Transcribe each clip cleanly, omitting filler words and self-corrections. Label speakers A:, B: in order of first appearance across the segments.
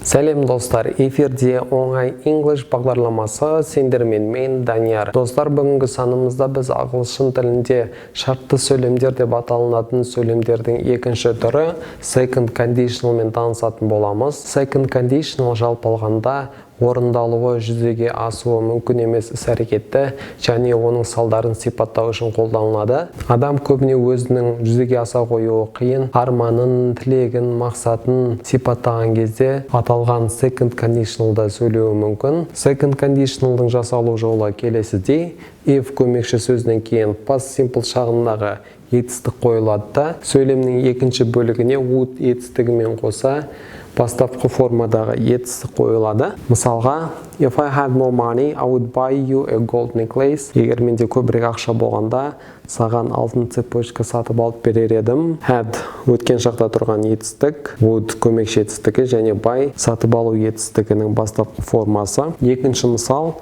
A: Сәлем достар, эфирде оңай English бағдарламасы сендермен мен Данияр. Достар, бүгінгі санымызда біз ағылшын тілінде шартты сөйлемдер деп аталынатын сөйлемдердің екінші түрі second conditional мен танысатын боламыз. Second conditional жалпы алғанда орындалуы, жүзеге асуы мүмкін емес іс-әрекетті және оның салдарын сипаттау үшін қолданылады. Адам көбіне өзінің жүзеге аса қоюы қиын арманын, тілегін, мақсатын сипаттаған кезде аталған second conditionalда сөйлеуі мүмкін. Second conditionalдың жасалу жолы келесідей: if көмекші сөзінен кейін past simple шағындағы етістік қойылады да, сөйлемнің екінші бөлігіне would етістігімен қоса бастапқы формадағы етістік қойылады. Мысалға, if I had more money, I would buy you a gold necklace. Егер менде көбірек ақша болғанда, саған алтын цепочка сатып алып берер едім. Had өткен шақта тұрған етістік, would көмекші етістігі және buy сатып алу етістігінің бастапқы формасы. Екінші мысал,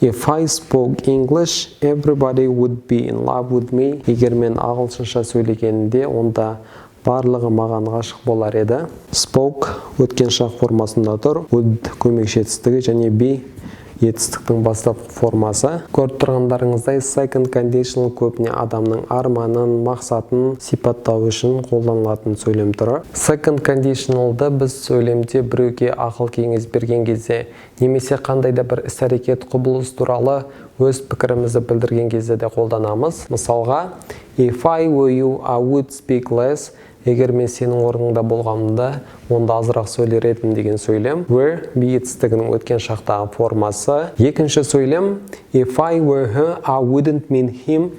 A: if I spoke English, everybody would be in love with me. Егер мен ағылшынша сөйлегенде, онда барлығы маған ғашық болар еді. Spoke өткен шақ формасында тұр, would көмекші етістігі және be етістіктің бастапқы формасы. Көріп тұрғандарыңыздай, second conditional көбіне адамның арманын, мақсатын сипаттау үшін қолданылатын сөйлем түрі. Second conditionalды біз сөйлемде біреуге ақыл кеңес берген кезде, немесе қандай да бір іс-әрекет құбылыс туралы өз пікірімізді білдірген кезде де қолданамыз. Мысалға, if I were you, I would speak less. Егер мен сенің орныңда болғанымда, онда азырақ сөйлер едім деген сөйлем. Were be етістігінің өткен шақтағы формасы. Екінші сөйлем, if I were her, I wouldn't mean him.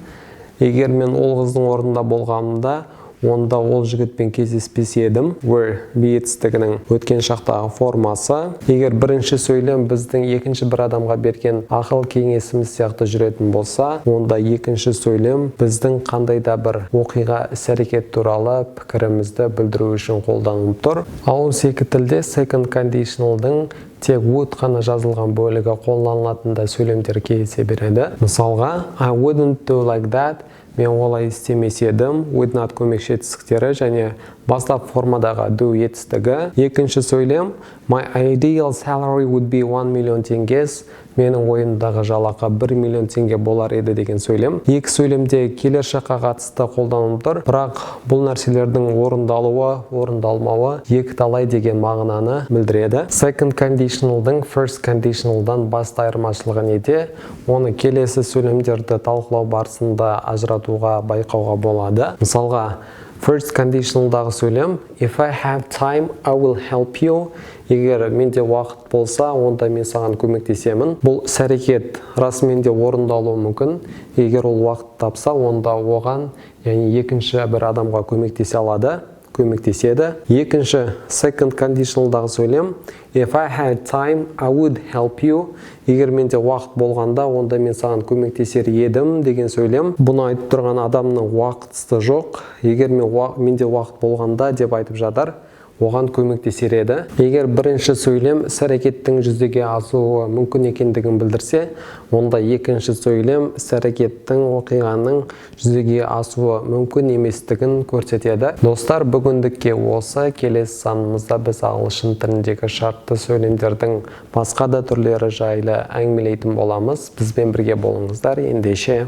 A: Егер мен ол қыздың орнында болғанымда, онда ол жігітпен кездеспес едім. Were be етістігінің өткен шақтағы формасы. Егер бірінші сөйлем біздің екінші бір адамға берген ақыл кеңесіміз сияқты жүретін болса, онда екінші сөйлем біздің қандай да бір оқиға, іс-әрекет туралы пікірімізді білдіру үшін қолданылып тұр. Ал осы екі тілде second conditionalдың тек would қана жазылған бөлігі қолданылатында сөйлемдер кездесе береді. Мысалға, I wouldn't do like that. Мен олай істемес едім. Would not көмекші етістіктері және бастап формадағы do етістігі. Екінші сөйлем, my ideal salary would be 1 million теңгес. Менің ойымдағы жалақы 1 миллион теңге болар еді деген сөйлем. Екі сөйлемде келер шаққа қатысты қолданылып тұр, бірақ бұл нәрселердің орындалуы, орындалмауы екі талай деген мағынаны білдіреді. Second conditionalдың first conditionalдан басты айырмашылығы неде? Оны келесі сөйлемдерді талқылау барысында ажыратуға, байқауға болады. Мысалға, first conditionalдағы сөйлем, if I have time, I will help you. Егер менде уақыт болса, онда мен саған көмектесемін. Бұл іс-әрекет расымен де орындалуы мүмкін. Егер ол уақыт тапса, онда оған, яғни екінші бір адамға көмектеседі. Екінші second conditionalдағы сөйлем, if I had time, I would help you. Егер менде уақыт болғанда, онда мен саған көмектесер едім деген сөйлем. Бұны айтып тұрған адамның уақытысы жоқ. Егер менде уақыт болғанда деп айтып жатыр, оған көмектесер еді. Егер бірінші сөйлем іс-әрекеттің жүзеге асуы мүмкін екендігін білдірсе, онда екінші сөйлем іс-әрекеттің, оқиғаның жүзеге асуы мүмкін еместігін көрсетеді. Достар, бүгіндікке осы. Келесі санымызда біз ағылшын тіліндегі шартты сөйлемдердің басқа да түрлері жайлы әңгімелейтін боламыз. Бізбен бірге болыңыздар. Ендеше